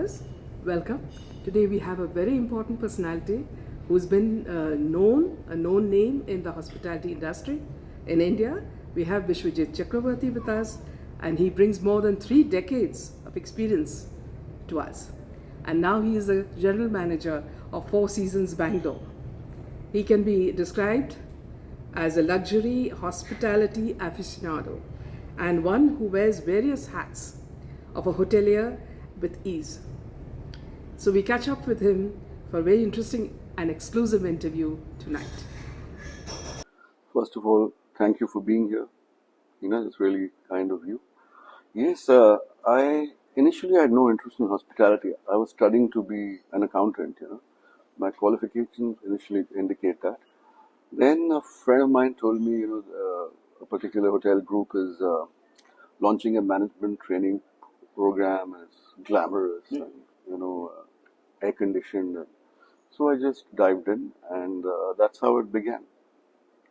viewers, welcome. Today we have a very important personality who's been a known name in the hospitality industry in India. We have Biswajit Chakraborty with us, and he brings more than 3 decades of experience to us. And now he is the general manager of Four Seasons Bangalore. He can be described as a luxury hospitality aficionado and one who wears various hats of a hotelier with ease. So we catch up with him for a very interesting and exclusive interview tonight. First of all, thank you for being here. It's really kind of you. Yes, I initially had no interest in hospitality. I was studying to be an accountant. My qualifications initially indicate that. Then a friend of mine told me, a particular hotel group is launching a management training program. It's glamorous and air conditioned. So I just dived in, and that's how it began.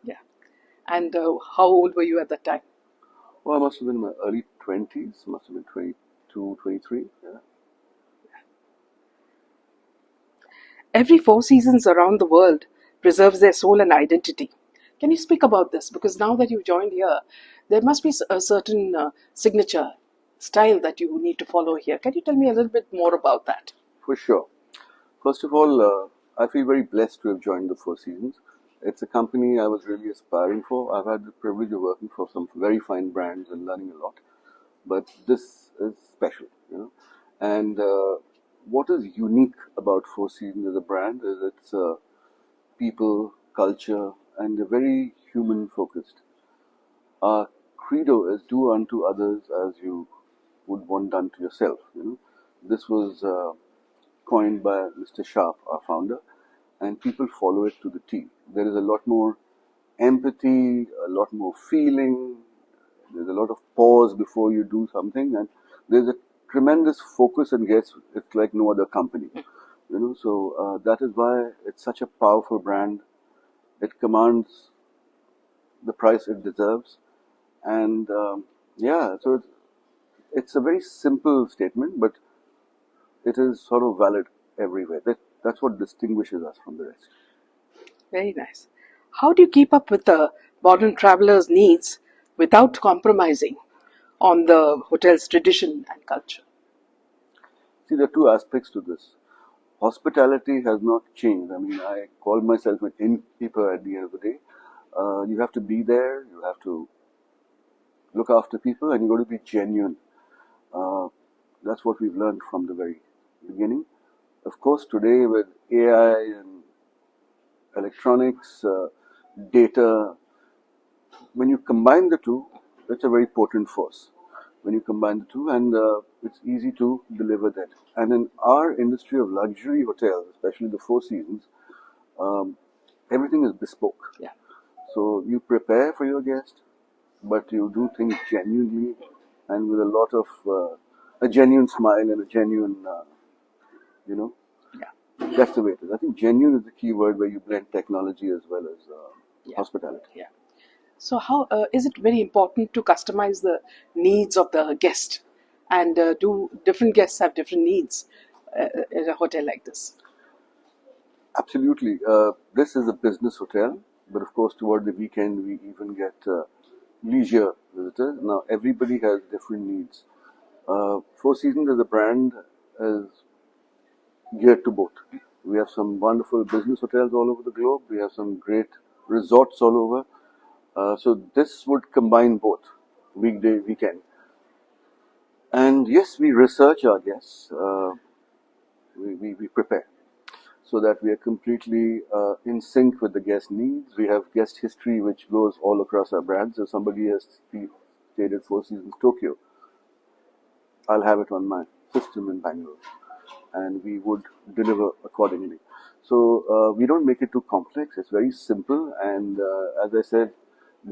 Yeah. And how old were you at that time? Well, I must have been in my early 20s, must have been 22, 23. Yeah. Every Four Seasons around the world preserves their soul and identity. Can you speak about this? Because now that you've joined here, there must be a certain signature style that you need to follow here. Can you tell me a little bit more about that? For sure. First of all, I feel very blessed to have joined the Four Seasons. It's a company I was really aspiring for. I've had the privilege of working for some very fine brands and learning a lot. But this is special, And what is unique about Four Seasons as a brand is its people, culture, and they're very human focused. Our credo is do unto others as you would want done to yourself. This was coined by Mr. Sharp, our founder, and people follow it to the T. There is a lot more empathy, a lot more feeling. There's a lot of pause before you do something, and there's a tremendous focus and guess. It's like no other company, So that is why it's such a powerful brand. It commands the price it deserves, and so it's a very simple statement, but it is sort of valid everywhere. That's what distinguishes us from the rest. Very nice. How do you keep up with the modern travelers' needs without compromising on the hotel's tradition and culture? See, there are two aspects to this. Hospitality has not changed. I mean, I call myself an innkeeper at the end of the day. You have to be there, you have to look after people, and you've got to be genuine. That's what we've learned from the very beginning. Of course, today with AI and electronics, data, when you combine the two, it's a very potent force. When you combine the two, and it's easy to deliver that. And in our industry of luxury hotels, especially the Four Seasons, everything is bespoke. Yeah. So you prepare for your guest, but you do things genuinely and with a lot of a genuine smile and a genuine, Yeah. That's the way it is. I think genuine is the key word where you blend technology as well as hospitality. Yeah. So how is it very important to customize the needs of the guest? And do different guests have different needs in a hotel like this? Absolutely. This is a business hotel, but of course toward the weekend we even get leisure visitors. Now everybody has different needs. Four Seasons as a brand is geared to both. We have some wonderful business hotels all over the globe. We have some great resorts all over. So this would combine both, weekday, weekend. And yes, we research our guests. We prepare so that we are completely in sync with the guest needs. We have guest history which goes all across our brands. If somebody has stayed at Four Seasons Tokyo, I'll have it on my system in Bangalore, and we would deliver accordingly. So we don't make it too complex. It's very simple, and as I said,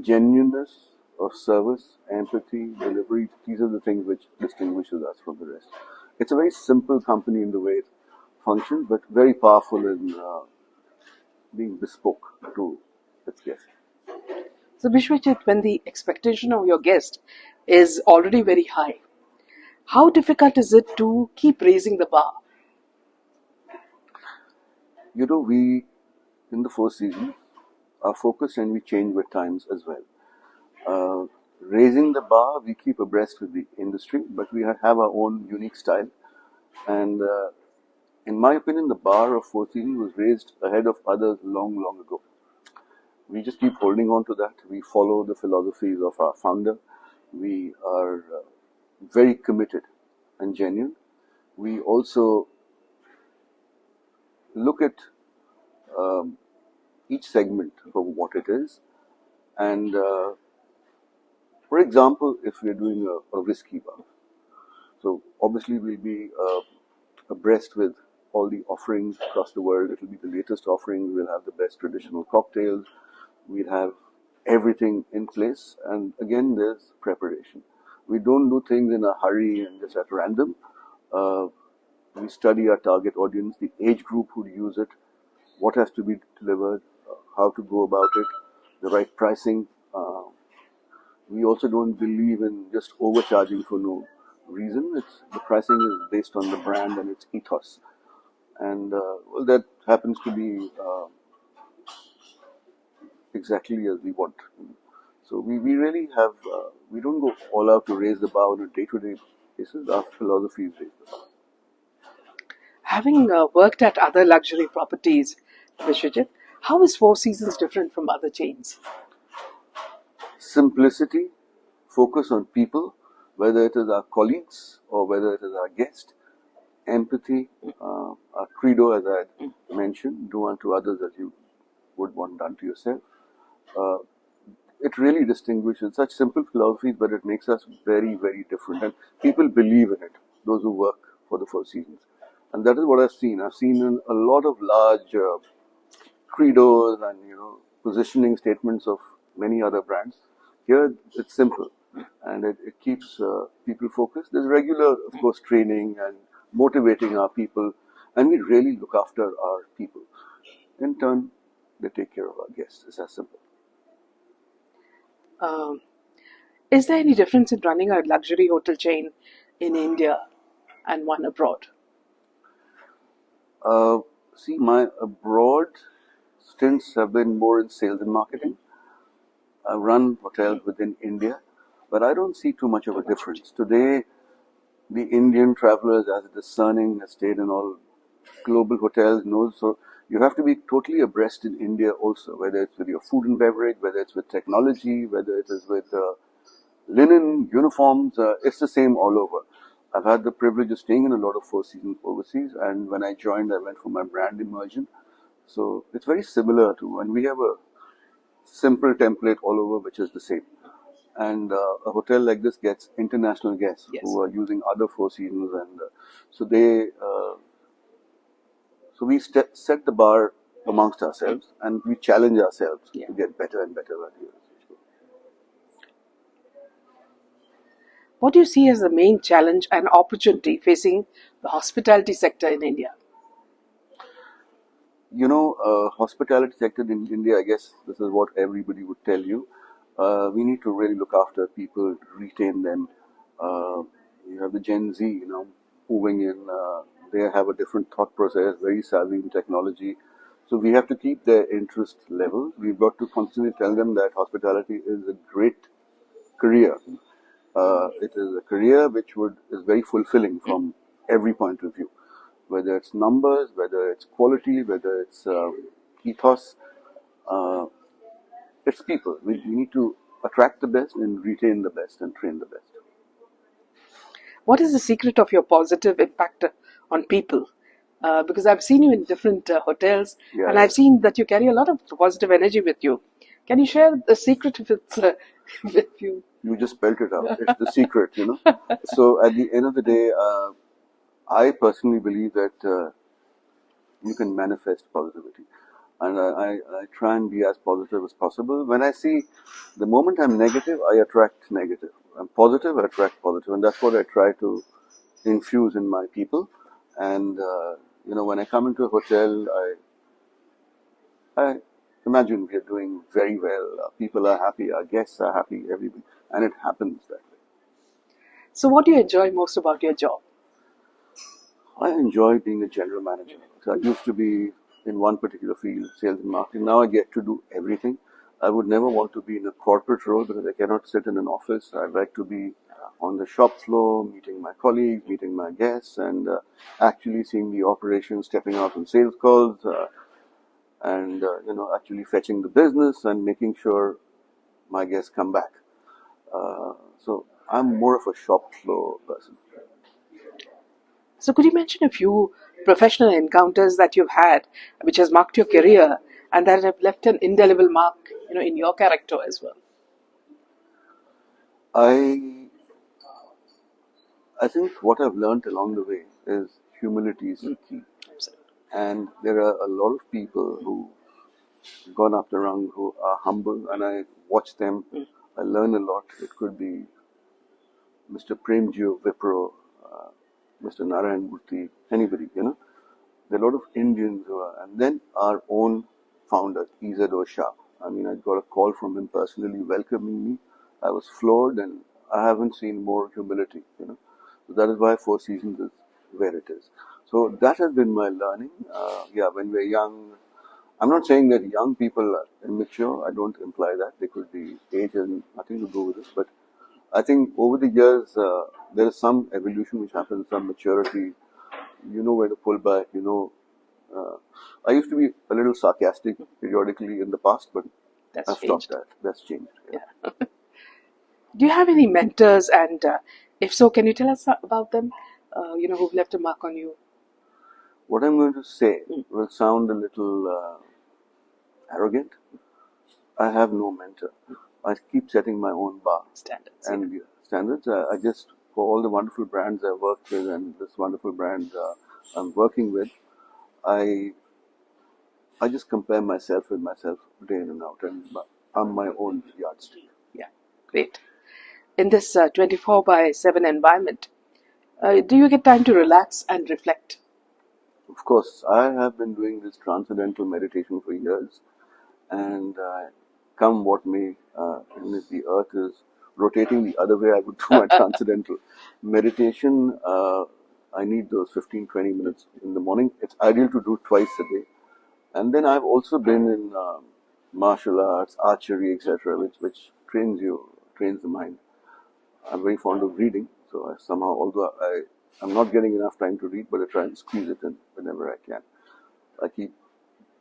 genuineness of service, empathy, delivery, these are the things which distinguishes us from the rest. It's a very simple company in the way it functions, but very powerful in being bespoke to its guests. So Bishwajit, when the expectation of your guest is already very high, How difficult is it to keep raising the bar? We in the Four Seasons are focused and we change with times as well. Raising the bar, we keep abreast with the industry, but we have our own unique style. And in my opinion, the bar of Four Seasons was raised ahead of others long, long ago. We just keep holding on to that. We follow the philosophies of our founder. We are very committed and genuine. We also look at each segment for what it is. And for example, if we're doing a whiskey bar, so obviously we'll be abreast with all the offerings across the world. It will be the latest offerings. We'll have the best traditional cocktails. We'll have everything in place. And again, there's preparation. We don't do things in a hurry and just at random. We study our target audience, the age group who use it, what has to be delivered, how to go about it, the right pricing. We also don't believe in just overcharging for no reason. The pricing is based on the brand and its ethos, and that happens to be exactly as we want. So we really have we don't go all out to raise the bar on a day-to-day basis. Our philosophy is raise the bar. Having worked at other luxury properties, Biswajit, how is Four Seasons different from other chains? Simplicity, focus on people, whether it is our colleagues or whether it is our guest. Empathy, our credo, as I mentioned, do unto others as you would want done to yourself. It really distinguishes such simple philosophies, but it makes us very, very different. And people believe in it, those who work for the Four Seasons. And that is what I've seen. I've seen in a lot of large credos and positioning statements of many other brands. Here it's simple, and it keeps people focused. There's regular, of course, training and motivating our people, and we really look after our people. In turn, they take care of our guests. It's as simple. Is there any difference in running a luxury hotel chain in India and one abroad? See, my abroad stints have been more in sales and marketing. I've run hotels within India, but I don't see too much of a difference. Today, the Indian travelers, as discerning, has stayed in all global hotels, knows. So you have to be totally abreast in India also, whether it's with your food and beverage, whether it's with technology, whether it is with linen, uniforms. It's the same all over. I've had the privilege of staying in a lot of Four Seasons overseas, and when I joined, I went for my brand immersion. So it's very similar to, and we have a simple template all over, which is the same. And a hotel like this gets international guests Yes. who are using other Four Seasons, and so we set the bar amongst ourselves, and we challenge ourselves to get better and better at it. What do you see as the main challenge and opportunity facing the hospitality sector in India? Hospitality sector in India, I guess this is what everybody would tell you. We need to really look after people, retain them. You have the Gen Z, moving in. They have a different thought process, very savvy in technology. So we have to keep their interest level. We've got to constantly tell them that hospitality is a great career. It is a career which is very fulfilling from every point of view, whether it's numbers, whether it's quality, whether it's ethos. It's people. We need to attract the best and retain the best and train the best. What is the secret of your positive impact on people? Because I've seen you in different hotels, and I've seen that you carry a lot of positive energy with you. Can you share the secret with you? You just spelled it out. It's the secret, So at the end of the day, I personally believe that you can manifest positivity. And I try and be as positive as possible. When I see the moment I'm negative, I attract negative. I'm positive, I attract positive. And that's what I try to infuse in my people. And, when I come into a hotel, I imagine we are doing very well. People are happy, our guests are happy, everybody. And it happens that way. So, what do you enjoy most about your job? I enjoy being a general manager. So I used to be in one particular field, sales and marketing. Now I get to do everything. I would never want to be in a corporate role because I cannot sit in an office. I'd like to be on the shop floor, meeting my colleagues, meeting my guests, and actually seeing the operation, stepping out on sales calls, and actually fetching the business and making sure my guests come back. So I'm more of a shop floor person. So, could you mention a few professional encounters that you've had, which has marked your career and that have left an indelible mark, in your character as well? I I think what I've learned along the way is humility is the key. Absolutely. And there are a lot of people who've gone up the rung who are humble, and I watch them. I learn a lot. It could be Mr. Premji of Wipro, Mr. Narayan Murthy, anybody. There are a lot of Indians who are, and then our own founder, Izzat Shah. I mean, I got a call from him personally welcoming me. I was floored, and I haven't seen more humility. So that is why Four Seasons is where it is. So that has been my learning. Yeah, when we're young, I'm not saying that young people are immature. I don't imply that. They could be age and nothing to do with this. But I think over the years, there is some evolution which happens, some maturity. You know where to pull back. Uh, I used to be a little sarcastic periodically in the past, but That's I've changed. stopped that. That's changed. Yeah. Yeah. Do you have any mentors, and if so, can you tell us about them? Who've left a mark on you? What I'm going to say will sound a little arrogant. I have no mentor. I keep setting my own bar Standards. and standards. I just, for all the wonderful brands I work with and this wonderful brand I'm working with, I just compare myself with myself day in and out, and I'm my own yardstick. Yeah, great. In this 24 by 7 environment, do you get time to relax and reflect? Of course, I have been doing this transcendental meditation for years, and come what may, even if the earth is rotating the other way, I would do my transcendental meditation. I need those 15-20 minutes in the morning. It's ideal to do twice a day. And then I've also been in martial arts, archery, etc., which trains the mind. I'm very fond of reading, so I somehow, although I'm not getting enough time to read, but I try and squeeze it in whenever I can. I keep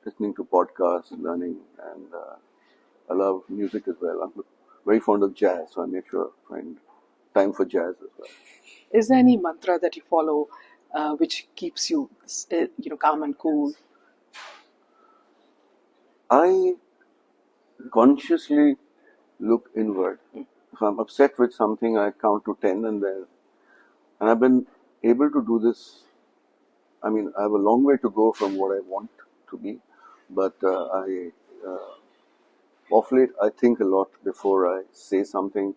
listening to podcasts, learning, and I love music as well. I'm very fond of jazz, so I make sure I find time for jazz as well. Is there any mantra that you follow which keeps you, calm and cool? I consciously look inward. If I'm upset with something, I count to 10, and I've been able to do this. I mean, I have a long way to go from what I want to be, but of late, I think a lot before I say something.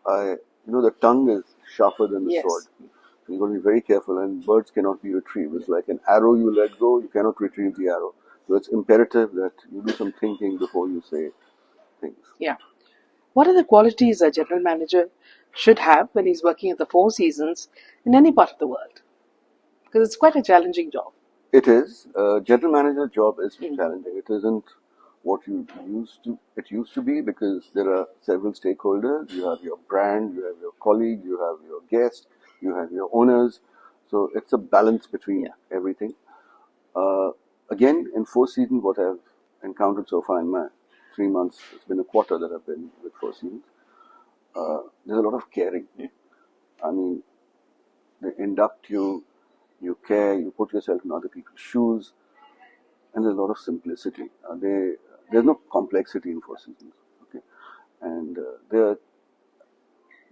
The tongue is sharper than the sword. So you've got to be very careful, and birds cannot be retrieved. It's like an arrow you let go, you cannot retrieve the arrow. So it's imperative that you do some thinking before you say things. Yeah. What are the qualities a general manager should have when he's working at the Four Seasons in any part of the world? Because it's quite a challenging job. It is. General manager job is challenging. It isn't what it used to be, because there are several stakeholders. You have your brand, you have your colleague, you have your guest, you have your owners. So it's a balance between everything. Uh, Again, in Four Seasons, what I've encountered so far in my 3 months, it's been a quarter that I've been with Four Seasons. There's a lot of caring. I mean, they induct you, you care, you put yourself in other people's shoes, and there's a lot of simplicity. There's no complexity in Four Seasons. Okay, and there's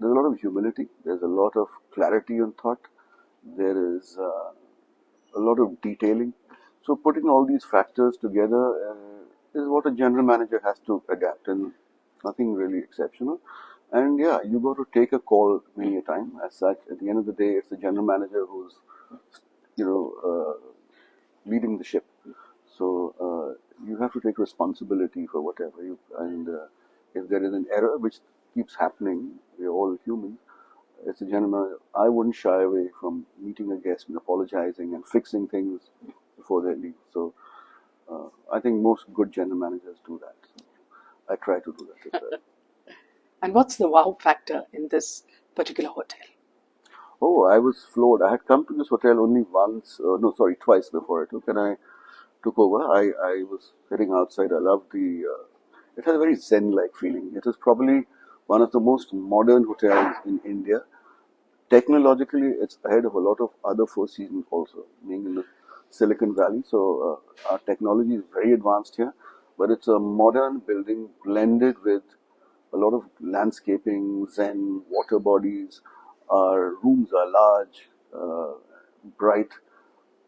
a lot of humility. There's a lot of clarity on thought. There is a lot of detailing. So putting all these factors together is what a general manager has to adapt, and nothing really exceptional. And yeah, you got to take a call many a time. As such, at the end of the day, it's the general manager who's, leading the ship. So you have to take responsibility for whatever you. And if there is an error, which keeps happening, we're all human. It's a gentleman. I wouldn't shy away from meeting a guest and apologizing and fixing things before they leave. So I think most good general managers do that. So I try to do that as well. And what's the wow factor in this particular hotel? Oh, I was floored. I had come to this hotel only once, no, sorry, twice before I took, and I took over. I was sitting outside. I loved it has a very Zen-like feeling. It is probably one of the most modern hotels in India. Technologically, it's ahead of a lot of other Four Seasons also, being in the Silicon Valley. So our technology is very advanced here, but it's a modern building blended with a lot of landscaping, zen, water bodies. Our rooms are large, bright.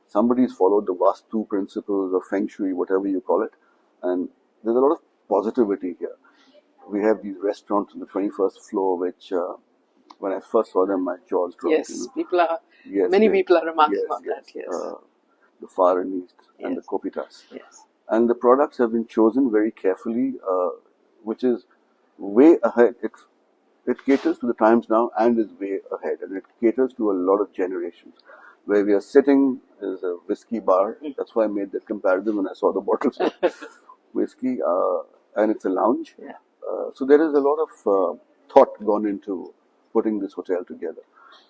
Somebody's followed the Vastu principles or Feng Shui, whatever you call it, and there's a lot of positivity here. We have these restaurants on the 21st floor, which when I first saw them, my jaws dropped. Yes, people are. Many people are remarking on that. Yes, the Far and East and the Kopitas. Yes, and the products have been chosen very carefully, which is way ahead. It caters to the times now and is way ahead, and it caters to a lot of generations. Where we are sitting is a whiskey bar. That's why I made that comparison when I saw the bottles of whiskey, and it's a lounge. Yeah. So there is a lot of thought gone into putting this hotel together.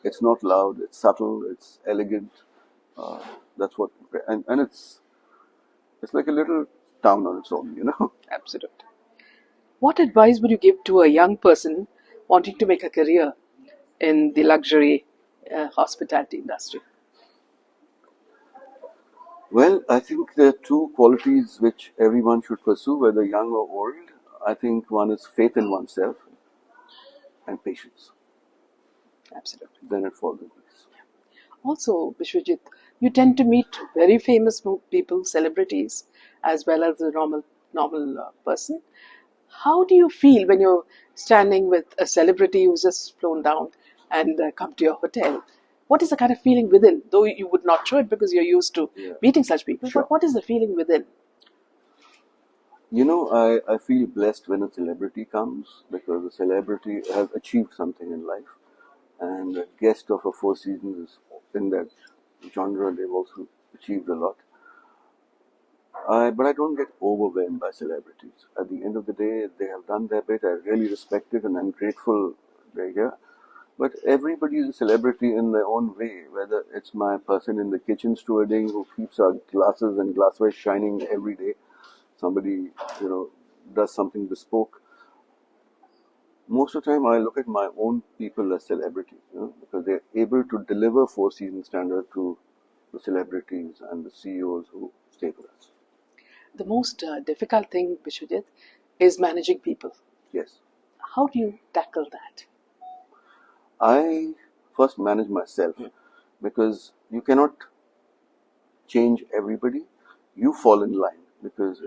It's not loud. It's subtle. It's elegant. That's what, and it's like a little town on its own, you know. Absolutely. What advice would you give to a young person wanting to make a career in the luxury hospitality industry? Well, I think there are two qualities which everyone should pursue, whether young or old. I think one is faith in oneself and patience. Absolutely. Then it falls in place. Also, Biswajit, you tend to meet very famous people, celebrities, as well as the normal person. How do you feel when you're standing with a celebrity who's just flown down and come to your hotel? What is the kind of feeling within? Though you would not show it because you're used to meeting such people, Sure. but what is the feeling within? You know, I feel blessed when a celebrity comes because the celebrity has achieved something in life, and a guest of a Four Seasons is in that genre. They've also achieved a lot. But I don't get overwhelmed by celebrities. At the end of the day, they have done their bit. I really respect it, and I'm grateful they're here. But everybody is a celebrity in their own way, whether it's my person in the kitchen stewarding who keeps our glasses and glassware shining every day. Somebody, does something bespoke. Most of the time, I look at my own people as celebrities, because they're able to deliver Four Seasons standard to the celebrities and the CEOs who stay with us. The most difficult thing, Biswajit, is managing people. Yes. How do you tackle that? I first manage myself because you cannot change everybody. You fall in line because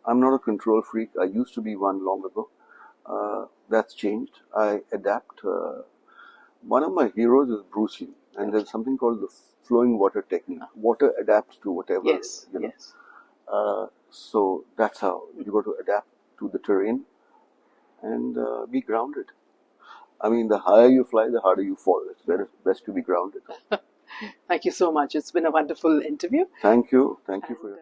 I'm not a control freak. I used to be one long ago. That's changed. I adapt. One of my heroes is Bruce Lee, and there's something called the flowing water technique. Water adapts to whatever. Yes. So that's how you got to adapt to the terrain and be grounded. I mean, the higher you fly, the harder you fall. It's best to be grounded. Thank you so much. It's been a wonderful interview. Thank you. Thank you for your